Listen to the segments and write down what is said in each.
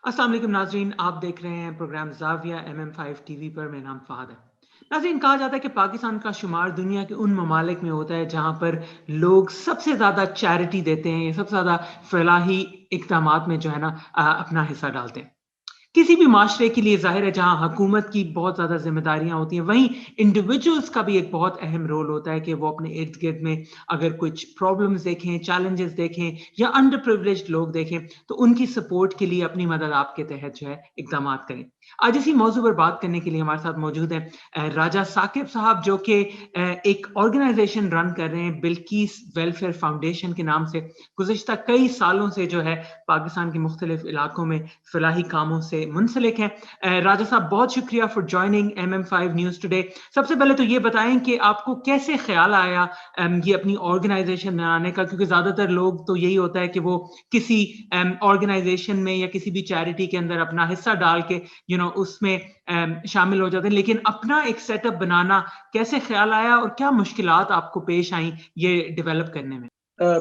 अस्सलाम वालेकुम नाज़रीन, आप देख रहे हैं प्रोग्राम ज़ाविया MM5 टीवी पर। मेरा नाम फ़हद है। नाज़रीन, कहा जाता है कि पाकिस्तान का शुमार दुनिया के उन ममालिक में होता है जहाँ पर लोग सबसे ज़्यादा चैरिटी देते हैं, सबसे ज़्यादा फलाही इक़दामात में जो है ना अपना हिस्सा डालते हैं। किसी भी माशरे के लिए ज़ाहिर है जहाँ हुकूमत की बहुत ज़्यादा ज़िम्मेदारियाँ होती हैं, वहीं इंडिविजुअल्स का भी एक बहुत अहम रोल होता है कि वो अपने इर्द-गिर्द में अगर कुछ प्रॉब्लम्स देखें, चैलेंजेस देखें या अंडर प्रिविलेज्ड लोग देखें, तो उनकी सपोर्ट के लिए अपनी मदद आपके तहत जो है इक़दामात करें। आज इसी मौज़ू पर बात करने के लिए हमारे साथ मौजूद हैं राजा साकिब साहब, जो कि एक ऑर्गनाइज़ेशन रन कर रहे हैं बिल्किस वेलफेयर फाउंडेशन के नाम से। गुज़िश्ता कई सालों से जो है पाकिस्तान के मुख्तलिफ इलाकों में फलाही कामों से मुंसलिक हैं। राजा साहब, बहुत शुक्रिया for joining MM5 news today. सबसे पहले तो ये बताएं कि आपको कैसे ख्याल आया ये अपनी ऑर्गेनाइजेशन बनाने का, क्योंकि ज़्यादातर लोग तो यही होता है कि वो किसी ऑर्गेनाइजेशन में या किसी भी चैरिटी के अंदर अपना हिस्सा डाल के उसमें शामिल हो जाते हैं, लेकिन अपना एक सेटअप बनाना कैसे ख्याल आया और क्या मुश्किलात आपको पेश आई ये डेवलप करने में?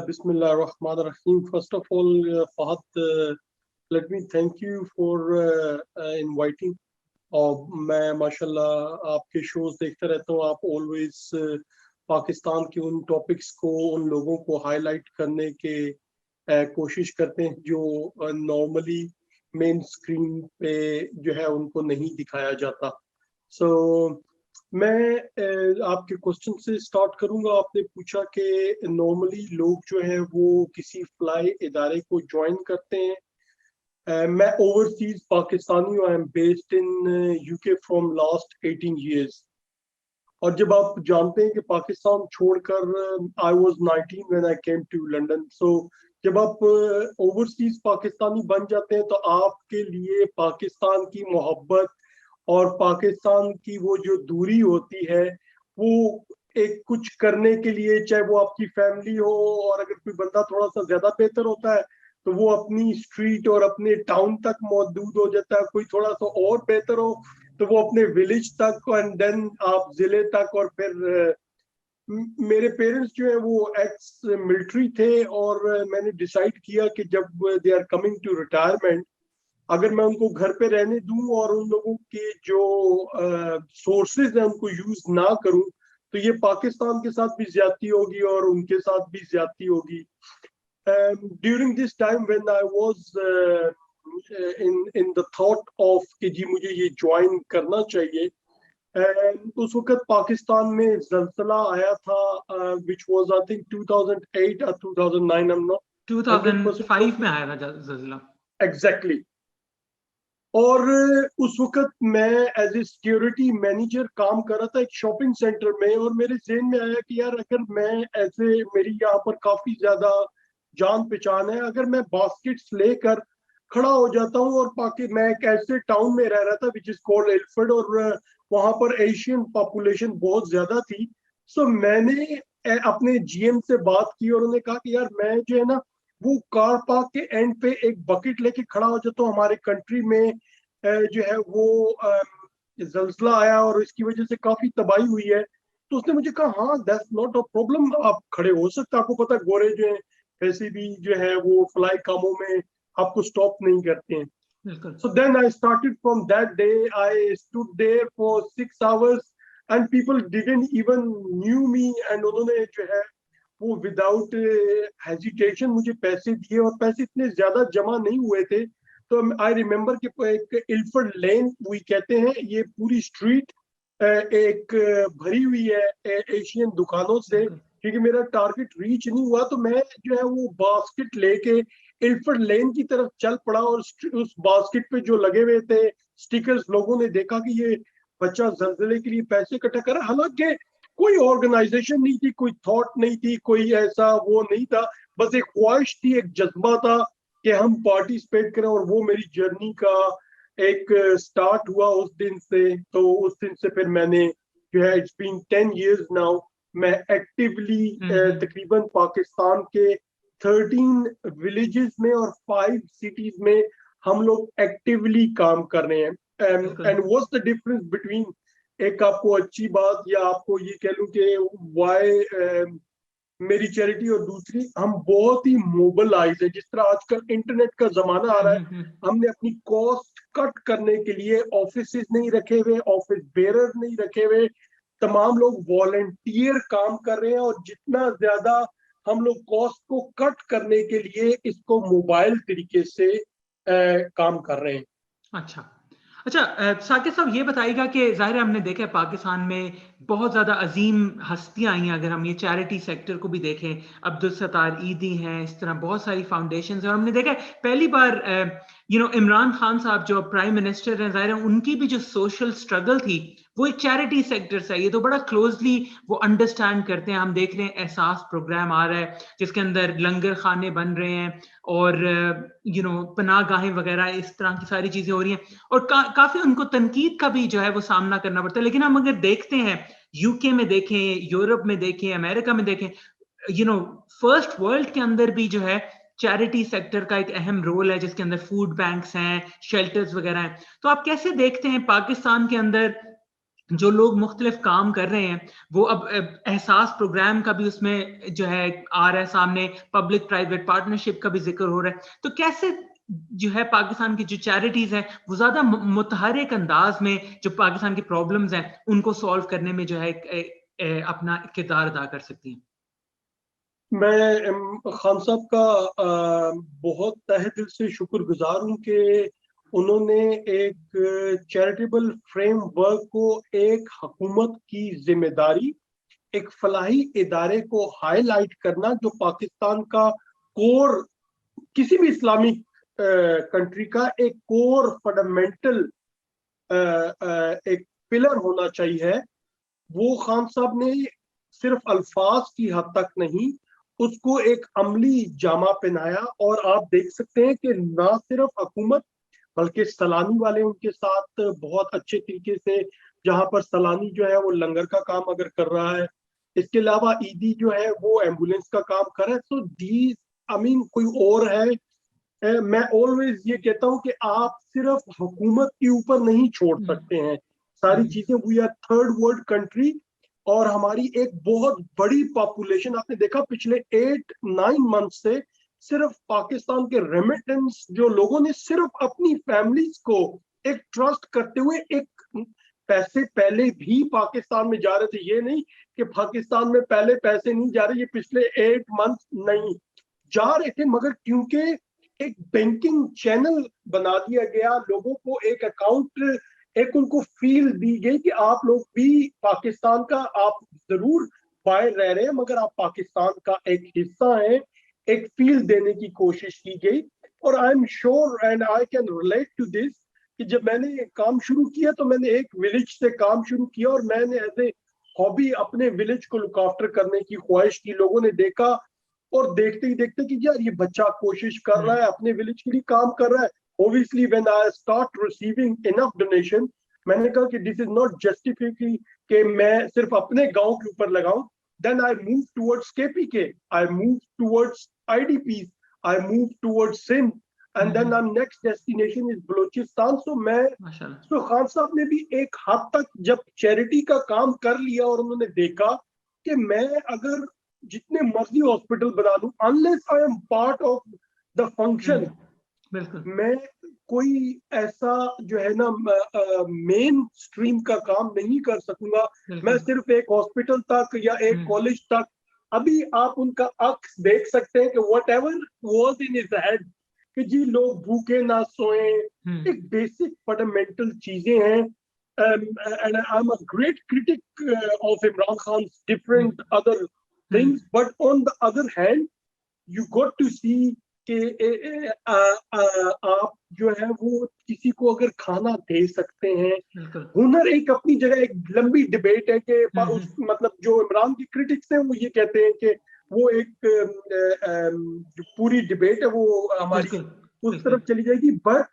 Bismillahirrahmanirrahim. First of all, Fahad, let me thank you for inviting. और मैं माशाल्लाह आपके शोज देखता रहता हूँ। आप ऑलवेज पाकिस्तान के उन टॉपिक्स को, उन लोगों को हाईलाइट करने के कोशिश करते हैं जो नॉर्मली मेन स्क्रीन पे जो है उनको नहीं दिखाया जाता। सो मैं आपके क्वेश्चन से स्टार्ट करूंगा। आपने पूछा कि नॉर्मली लोग जो है वो किसी फ्लाई इदारे को ज्वाइन करते हैं। मैं ओवरसीज पाकिस्तानी हूँ। I am based in UK from last 18 years। और जब आप जानते हैं कि पाकिस्तान छोड़कर I was 19 when I came to London. So जब आप ओवरसीज पाकिस्तानी बन जाते हैं तो आपके लिए पाकिस्तान की मोहब्बत और पाकिस्तान की वो जो दूरी होती है वो एक कुछ करने के लिए, चाहे वो आपकी फैमिली हो, और अगर कोई बंदा थोड़ा सा ज्यादा बेहतर होता है तो वो अपनी स्ट्रीट और अपने टाउन तक मौजूद हो जाता है। कोई थोड़ा सा और बेहतर हो तो वो अपने विलेज तक, एंड देन आप जिले तक। और फिर मेरे पेरेंट्स जो है वो एक्स मिलिट्री थे, और मैंने डिसाइड किया कि जब they are coming to retirement, अगर मैं उनको घर पे रहने दूं और उन लोगों के जो सोर्सेज हैं उनको यूज ना करूं तो ये पाकिस्तान के साथ भी ज्यादती होगी और उनके साथ भी ज्यादती होगी। During this time when I was in the thought of कि जी मुझे ये ज्वाइन करना चाहिए, उस वक्त पाकिस्तान में जलजला आया था which was I think 2008 or 2009। I am not 100% 2005 में आया था ज़लज़ला। एग्जैक्टली। और उस वक्त मैं एज ए सिक्योरिटी मैनेजर काम कर रहा था एक शॉपिंग सेंटर में, और मेरे ज़हन में आया कि यार अगर मैं ऐसे, मेरी यहाँ पर काफी ज्यादा जान पहचान है, अगर मैं बास्केट्स लेकर खड़ा हो जाता हूँ, और बाकी मैं एक ऐसे टाउन में रह रहा था विच इज कॉल्ड एल्फर्ड, और वहां पर एशियन पॉपुलेशन बहुत ज्यादा थी। सो मैंने अपने जीएम से बात की और उन्होंने कहा कि यार मैं जो है ना वो कार पार्क के एंड पे एक बकेट लेके खड़ा हो जाता हूँ। हमारे कंट्री में जो है वो जलजला आया और इसकी वजह से काफी तबाही हुई है। तो उसने मुझे कहा हाँ दैट्स नॉट अ प्रॉब्लम, आप खड़े हो सकते हैं। आपको पता है गोरे जो है वैसे भी जो है वो फ्लाई कामों में आपको स्टॉप नहीं करते हैं। बिल्कुल। So then I started from that day. I stood there for 6 hours and people didn't even knew me, and उन्होंने जो है वो विदाउट हेजिटेशन मुझे पैसे दिए, और पैसे इतने ज्यादा जमा नहीं हुए थे। तो आई रिमेम्बर कि एक इल्फर्ड लेन we कहते हैं, ये पूरी स्ट्रीट एक भरी हुई है एशियन दुकानों से। क्योंकि मेरा टारगेट रीच नहीं हुआ तो मैं जो है वो बास्केट लेके इल्फर्ड लेन की तरफ चल पड़ा, और उस बास्केट पे जो लगे हुए थे स्टिकर्स, लोगों ने देखा कि ये बच्चा जलजले के लिए पैसे इकट्ठा कर रहा है। हालांकि कोई ऑर्गेनाइजेशन नहीं थी, कोई थॉट नहीं थी, कोई ऐसा वो नहीं था, बस एक ख्वाहिश थी, एक जज्बा था कि हम पार्टिसिपेट करें। और वो मेरी जर्नी का एक स्टार्ट हुआ उस दिन से। तो उस दिन से फिर मैंने जो है इट्स बीन 10 years नाउ, मैं एक्टिवली तकरीबन पाकिस्तान के 13 विलेजेस में और 5 cities में हम लोग एक्टिवली काम कर रहे हैं। And what's the difference between, एक आपको अच्छी बात या आपको ये कह लूं कि वाई मेरी चैरिटी, और दूसरी हम बहुत ही मोबिलाइज है। जिस तरह आजकल इंटरनेट का जमाना आ रहा है, हमने अपनी कॉस्ट कट करने के लिए ऑफिसेज नहीं रखे हुए, ऑफिस बेरर नहीं रखे हुए, तमाम लोग वॉलंटियर काम कर रहे हैं, और जितना ज्यादा हम लोग कॉस्ट को कट करने के लिए इसको मोबाइल तरीके से काम कर रहे हैं। अच्छा अच्छा, साकिब साहब ये बताइएगा कि जाहिर है हमने देखा है पाकिस्तान में बहुत ज़्यादा अजीम हस्तियां आई हैं। अगर हम ये चैरिटी सेक्टर को भी देखें, अब्दुल सत्तार ईदी हैं, इस तरह बहुत सारी फाउंडेशंस हैं। और हमने देखा है पहली बार इमरान खान साहब जो प्राइम मिनिस्टर हैं, जाहिर है उनकी भी जो सोशल स्ट्रगल थी वो एक चैरिटी सेक्टर से, ये तो बड़ा क्लोजली वो अंडरस्टैंड करते हैं। हम देख रहे हैं एहसास प्रोग्राम आ रहा है जिसके अंदर लंगर खाने बन रहे हैं और पनाह गाहें वगैरह, इस तरह की सारी चीजें हो रही हैं। और काफी उनको तनकीद का भी जो है वो सामना करना पड़ता है। लेकिन हम अगर देखते हैं यूके में देखें, यूरोप में देखें, अमेरिका में देखें, फर्स्ट वर्ल्ड के अंदर भी जो है चैरिटी सेक्टर का एक अहम रोल है, जिसके अंदर फूड बैंक्स हैं, शेल्टर्स वगैरह हैं। तो आप कैसे देखते हैं पाकिस्तान के अंदर जो लोग मुख्तलिफ काम कर रहे हैं, वो अब एहसास प्रोग्राम का भी उसमें जो है आ रहा है सामने, पब्लिक प्राइवेट पार्टनरशिप का भी जिक्र हो रहा है। तो कैसे जो है पाकिस्तान की जो चैरिटीज हैं वो ज्यादा मुतहरिक अंदाज में जो पाकिस्तान की प्रॉब्लम्स हैं उनको सॉल्व करने में जो है अपना किरदार अदा कर सकती हैं? मैं खान साहब का बहुत तहे दिल से शुक्रगुजार हूँ कि उन्होंने एक चैरिटेबल फ्रेमवर्क को एक हुकूमत की जिम्मेदारी, एक फलाही इदारे को हाईलाइट करना, जो पाकिस्तान का कोर, किसी भी इस्लामिक कंट्री का एक कोर फंडामेंटल एक पिलर होना चाहिए, वो खान साहब ने सिर्फ अल्फाज की हद तक नहीं, उसको एक अमली जामा पहनाया। और आप देख सकते हैं कि ना सिर्फ हुकूमत बल्कि सलानी वाले उनके साथ बहुत अच्छे तरीके से, जहां पर सलानी जो है वो लंगर का काम अगर कर रहा है, इसके अलावा ईदी जो है वो एम्बुलेंस का काम कर रहा है। सो दी आई मीन कोई और है। मैं ऑलवेज ये कहता हूं कि आप सिर्फ हुकूमत के ऊपर नहीं छोड़ सकते हैं सारी चीजें। We are third world country, और हमारी एक बहुत बड़ी पॉपुलेशन, आपने देखा पिछले 8-9 मंथ से सिर्फ पाकिस्तान के रेमिटेंस जो लोगों ने सिर्फ अपनी फैमिलीज को एक ट्रस्ट करते हुए, एक पैसे पहले भी पाकिस्तान में जा रहे थे, ये नहीं कि पाकिस्तान में पहले पैसे नहीं जा रहे, ये पिछले 8 मंथ नहीं जा रहे थे, मगर क्योंकि एक बैंकिंग चैनल बना दिया गया, लोगों को एक अकाउंट, एक उनको फील दी गई कि आप लोग भी पाकिस्तान का, आप जरूर बाहर रह रहे हैं मगर आप पाकिस्तान का एक हिस्सा हैं, एक फील देने की कोशिश की गई। और I am sure and I can relate to this कि जब मैंने काम शुरू किया तो मैंने एक विलेज से काम शुरू किया, और मैंने एज ए हॉबी अपने विलेज को लुक आफ्टर करने की ख्वाहिश की। लोगों ने देखा, और देखते ही देखते कि यार ये बच्चा कोशिश कर रहा है, अपने विलेज के लिए काम कर रहा है। Obviously, when I start receiving enough donation, मैंने कहा कि this is not justified कि मैं सिर्फ अपने गांव के ऊपर लगाऊं। Then I moved towards KPK, I moved towards IDPs, I moved towards Sindh, and then our next destination is Balochistan. So Khan साहब ने भी एक हद तक जब चैरिटी का काम कर लिया और उन्होंने देखा कि मैं अगर जितने मर्जी हॉस्पिटल बना दूं, unless I am part of the function, मैं कोई ऐसा जो है ना मेन स्ट्रीम का काम नहीं कर सकूंगा। मैं सिर्फ एक हॉस्पिटल तक या एक कॉलेज तक, अभी आप उनका अक्स देख सकते हैं कि what ever was in his head कि जी लोग भूखे ना सोए, एक बेसिक फंडामेंटल चीजें हैं। And I am a great critic of Imran Khan different other things, but on the other hand you got to see कि आप जो है वो किसी को अगर खाना दे सकते हैं, हुनर एक अपनी जगह, एक लंबी डिबेट है कि उस मतलब जो इमरान की क्रिटिक्स हैं वो ये कहते हैं कि वो एक जो पूरी डिबेट है वो हमारी उस तरफ चली जाएगी, बट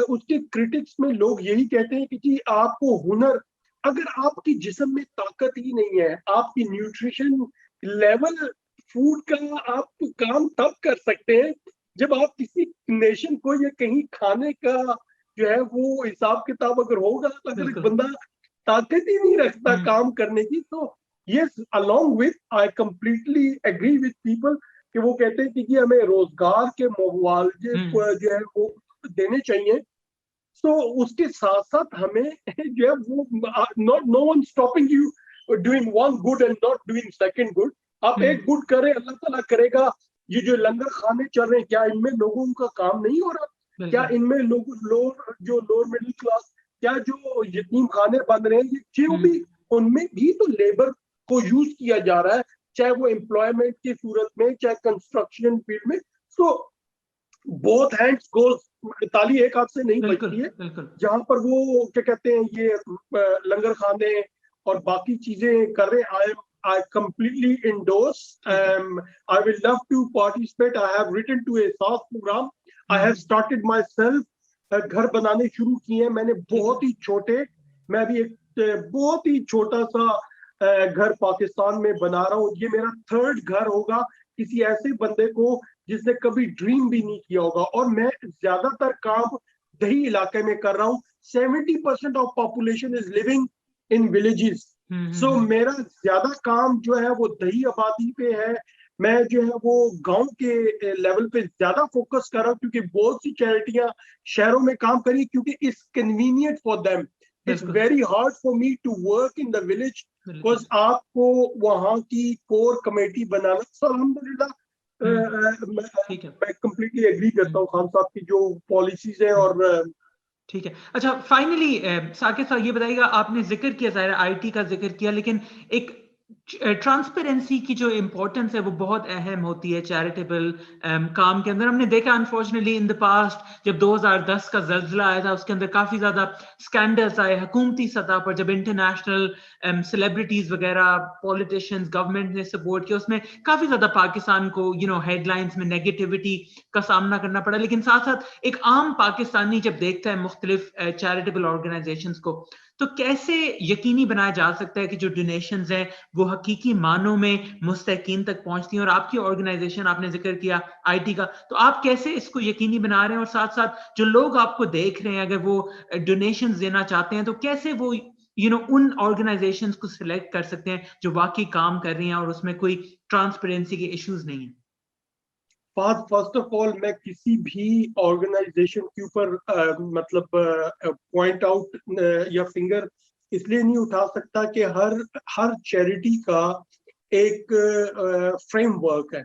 उसके क्रिटिक्स में लोग यही कहते हैं कि जी आपको हुनर, अगर आपकी जिस्म में ताकत ही नहीं है, आपकी न्यूट्रिशन लेवल फूड का आप काम तब कर सकते हैं जब आप किसी नेशन को या कहीं खाने का जो है वो हिसाब किताब अगर होगा, अगर एक बंदा ताकत ही नहीं रखता काम करने की, तो yes, along with I completely agree with people कि वो कहते हैं कि हमें रोजगार के मुआवजे जो है वो देने चाहिए। सो उसके साथ साथ हमें जो है वो not know one stopping you doing one good and not doing second good. आप एक गुड करें, अल्लाह ताला करेगा। ये जो लंगर खाने चल रहे हैं, क्या इनमें लोगों का काम नहीं हो रहा? क्या इनमें लोअर मिडिल क्लास, क्या जो यतीम खाने बन रहे हैं, जो भी उनमें भी तो लेबर को यूज किया जा रहा है, चाहे वो एम्प्लॉयमेंट की सूरत में, चाहे कंस्ट्रक्शन फील्ड में। सो बोथ हैंड्स गोज, ताली एक हाथ से नहीं बजती है। जहां पर वो क्या कहते हैं ये लंगर खाने और बाकी चीजें कर रहे हैं, I completely endorse. I will love to participate. I have written to a SaaS program. I have started myself. घर बनाने शुरू किए हैं मैंने, बहुत ही छोटे। मैं भी एक बहुत ही छोटा सा घर पाकिस्तान में बना रहा हूँ। ये मेरा 3rd घर होगा किसी ऐसे बंदे को जिसने कभी ड्रीम भी नहीं किया होगा। और मैं ज्यादातर काम दही इलाके में कर रहा हूँ। 70% of population is living in villages. So मेरा ज्यादा काम जो है वो दही आबादी पे है। मैं जो है वो गांव के लेवल पे ज्यादा फोकस कर रहा हूँ, क्योंकि बहुत सी चैरिटियां शहरों में काम करी, क्योंकि it's convenient for them. It's very hard for me to work in the village, because आपको वहां की कोर कमेटी बनाना। सो अल्हम्दुलिल्लाह मैं कंप्लीटली एग्री करता हूँ खान साहब की जो पॉलिसीज है। और ठीक है, अच्छा फाइनली साकिब साहब ये बताइएगा, आपने जिक्र किया ज़ाहिर आईटी का जिक्र किया, लेकिन एक ट्रांसपेरेंसी की जो इंपॉर्टेंस है वो बहुत अहम होती है चैरिटेबल काम के अंदर। हमने देखा अनफॉर्चुनेटली इन द पास्ट जब 2010 का जल्जला आया था, उसके अंदर काफी ज्यादा स्कैंडल्स आए हुकूमती सतह पर, जब इंटरनेशनल सेलिब्रिटीज वगैरह, पॉलिटिशियंस, गवर्नमेंट ने सपोर्ट किया, उसमें काफी ज्यादा पाकिस्तान को हेडलाइंस में नेगेटिविटी का सामना करना पड़ा। लेकिन साथ साथ एक आम पाकिस्तानी जब देखता है मुख्तलिफ चैरिटेबल ऑर्गेनाइजेशंस को, तो कैसे यकीनी बनाया जा सकता है कि जो डोनेशंस हैं वो हकीकी मानों में मुस्तकीन तक पहुंचती हैं? और आपकी ऑर्गेनाइजेशन, आपने जिक्र किया आईटी का, तो आप कैसे इसको यकीनी बना रहे हैं? और साथ साथ जो लोग आपको देख रहे हैं, अगर वो डोनेशंस देना चाहते हैं, तो कैसे वो उन ऑर्गेनाइजेशंस को सिलेक्ट कर सकते हैं जो वाकई काम कर रही हैं और उसमें कोई ट्रांसपेरेंसी के इश्यूज नहीं है? फर्स्ट ऑफ ऑल मैं किसी भी ऑर्गेनाइजेशन के ऊपर मतलब पॉइंट आउट या फिंगर इसलिए नहीं उठा सकता कि हर चैरिटी का एक फ्रेमवर्क है।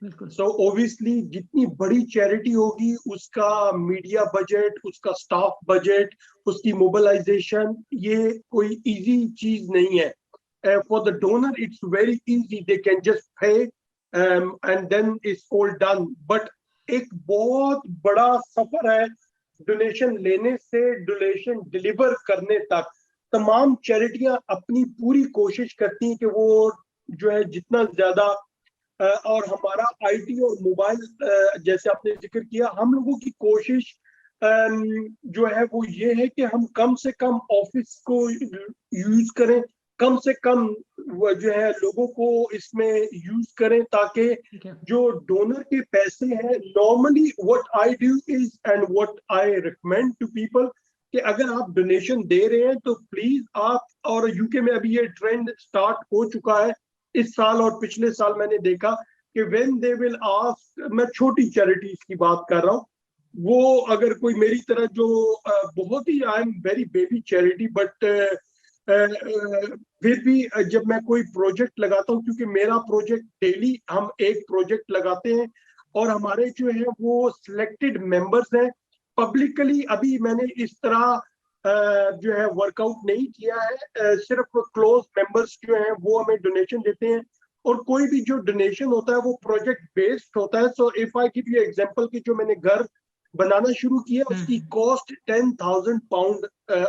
सो ओब्वियसली जितनी बड़ी चैरिटी होगी उसका मीडिया बजट, उसका स्टाफ बजट, उसकी मोबिलाइजेशन, ये कोई इजी चीज नहीं है। For the donor it's very easy, they can just पे and then it's all done. But एक बहुत बड़ा सफर है डोनेशन लेने से डोनेशन डिलीवर करने तक। तमाम चैरिटियां अपनी पूरी कोशिश करती हैं कि वो जो है जितना ज्यादा, और हमारा आईटी और मोबाइल जैसे आपने जिक्र किया, हम लोगों की कोशिश जो है वो ये है कि हम कम से कम ऑफिस को यूज करें, कम से कम जो है लोगों को इसमें यूज करें, ताकि जो डोनर के पैसे हैं, normally what I do is and what I recommend to people कि अगर आप डोनेशन दे रहे हैं तो प्लीज आप, और यूके में अभी ये ट्रेंड स्टार्ट हो चुका है इस साल और पिछले साल मैंने देखा कि व्हेन दे विल आस्क, मैं छोटी चैरिटीज की बात कर रहा हूँ, वो अगर कोई मेरी तरह जो बहुत ही, I am very baby charity, but फिर भी जब मैं कोई प्रोजेक्ट लगाता हूँ, क्योंकि मेरा प्रोजेक्ट डेली हम एक प्रोजेक्ट लगाते हैं और हमारे जो है वो सिलेक्टेड मेंबर्स हैं पब्लिकली। अभी मैंने इस तरह जो है वर्कआउट नहीं किया है, सिर्फ क्लोज मेंबर्स जो हैं वो हमें डोनेशन देते हैं, और कोई भी जो डोनेशन होता है वो प्रोजेक्ट बेस्ड होता है। So if I give you example कि जो मैंने घर बनाना शुरू किया उसकी कॉस्ट 10,000 पाउंड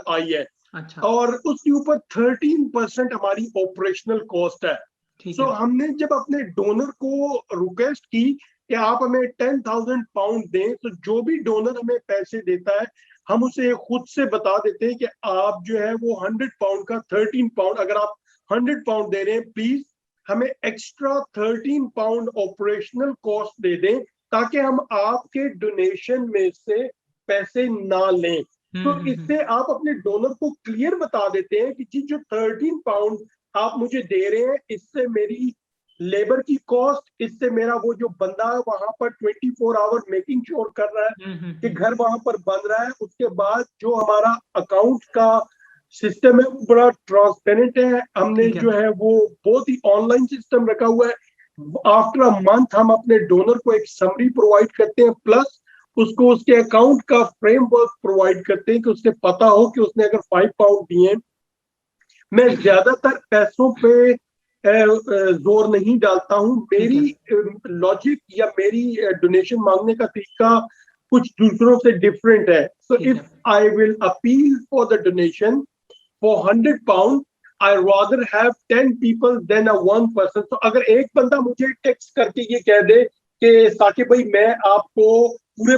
आई है। अच्छा। और उसके ऊपर 13% हमारी ऑपरेशनल कॉस्ट है। सो हमने जब अपने डोनर को रिक्वेस्ट की कि आप हमें 10,000 पाउंड दें, तो जो भी डोनर हमें पैसे देता है हम उसे खुद से बता देते हैं कि आप जो है वो 100 पाउंड का 13 पाउंड, अगर आप 100 पाउंड दे रहे हैं प्लीज हमें एक्स्ट्रा 13 पाउंड ऑपरेशनल कॉस्ट दे दें, ताकि हम आपके डोनेशन में से पैसे ना लें। तो इससे आप अपने डोनर को क्लियर बता देते हैं कि जी जो 13 पाउंड आप मुझे दे रहे हैं, इससे मेरी लेबर की कॉस्ट, इससे मेरा वो जो बंदा वहां पर 24 आवर मेकिंग श्योर कर रहा है कि घर वहां पर बन रहा है, उसके बाद जो हमारा अकाउंट का सिस्टम है वो बड़ा ट्रांसपेरेंट है। हमने जो है वो बहुत ही ऑनलाइन सिस्टम रखा हुआ है। आफ्टर अ मंथ हम अपने डोनर को एक समरी प्रोवाइड करते हैं, प्लस उसको उसके अकाउंट का फ्रेमवर्क प्रोवाइड करते हैं कि उसने पता हो कि उसने अगर 5 पाउंड दिए। मैं ज्यादातर पैसों पे जोर नहीं डालता हूं। मेरी लॉजिक या मेरी डोनेशन मांगने का तरीका कुछ दूसरों से डिफरेंट है। So if I will appeal for the donation for 100 pound, I rather have 10 people than a one person. तो अगर एक बंदा मुझे टेक्स्ट करके ये कह दे कि साकिब भाई मैं आपको पूरे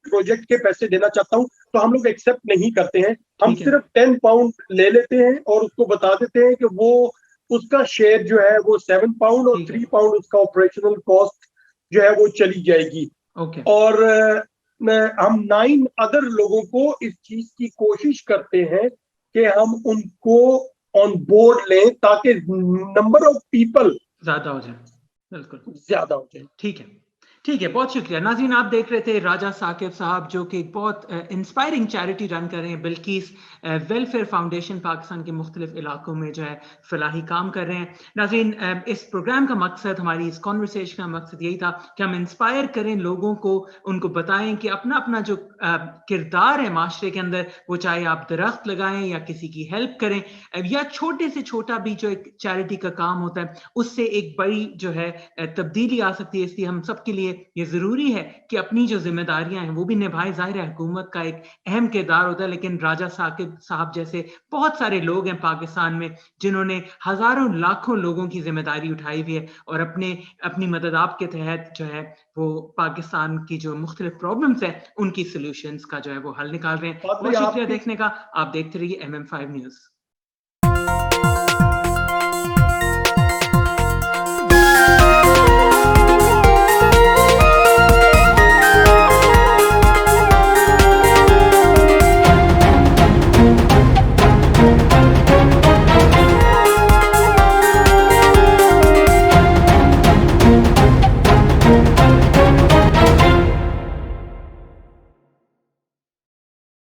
प्रोजेक्ट के पैसे देना चाहता हूं, तो हम लोग एक्सेप्ट नहीं करते हैं। हम सिर्फ 10 पाउंड ले लेते हैं और उसको बता देते हैं कि वो उसका शेयर जो है वो 7 पाउंड और 3 पाउंड उसका ऑपरेशनल कॉस्ट जो है वो चली जाएगी। और हम 9 अदर लोगों को इस चीज की कोशिश करते हैं कि हम उनको ऑन बोर्ड लें ताकि नंबर ऑफ पीपल ज्यादा हो जाए। बिल्कुल ज्यादा हो जाए। ठीक है, ठीक है, बहुत शुक्रिया। नाज़रीन, आप देख रहे थे राजा साकिब साहब जो कि बहुत इंस्पायरिंग चैरिटी रन कर रहे हैं, बिल्किस वेलफेयर फाउंडेशन, पाकिस्तान के मुख्तलिफ इलाकों में जो है फलाही काम कर रहे हैं। नाज़रीन, इस प्रोग्राम का मकसद, हमारी इस कॉन्वर्सेशन का मकसद यही था कि हम इंस्पायर करें लोगों को, उनको बताएं कि अपना अपना जो किरदार है माशरे के अंदर, वो चाहे आप दरख्त लगाएं या किसी की हेल्प करें या छोटे से छोटा भी जो एक चैरिटी का काम होता है, उससे एक बड़ी जो है तब्दीली आ सकती है। इसलिए हम सबके लिए ये जरूरी है कि अपनी जो जिम्मेदारियां हैं वो भी निभाएं। जाहिर है हुकूमत का एक अहम किरदार होता है, लेकिन राजा साकिब साहब जैसे बहुत सारे लोग हैं पाकिस्तान में जिन्होंने हजारों लाखों लोगों की जिम्मेदारी उठाई हुई है और अपनी मदद आपके तहत जो है वो पाकिस्तान की जो मुख्तलिफ प्रॉब्लम्स है उनकी सोल्यूशंस का जो है वो हल निकाल रहे हैं। बहुत शुक्रिया देखने का। आप देखते रहिए MM5 न्यूज।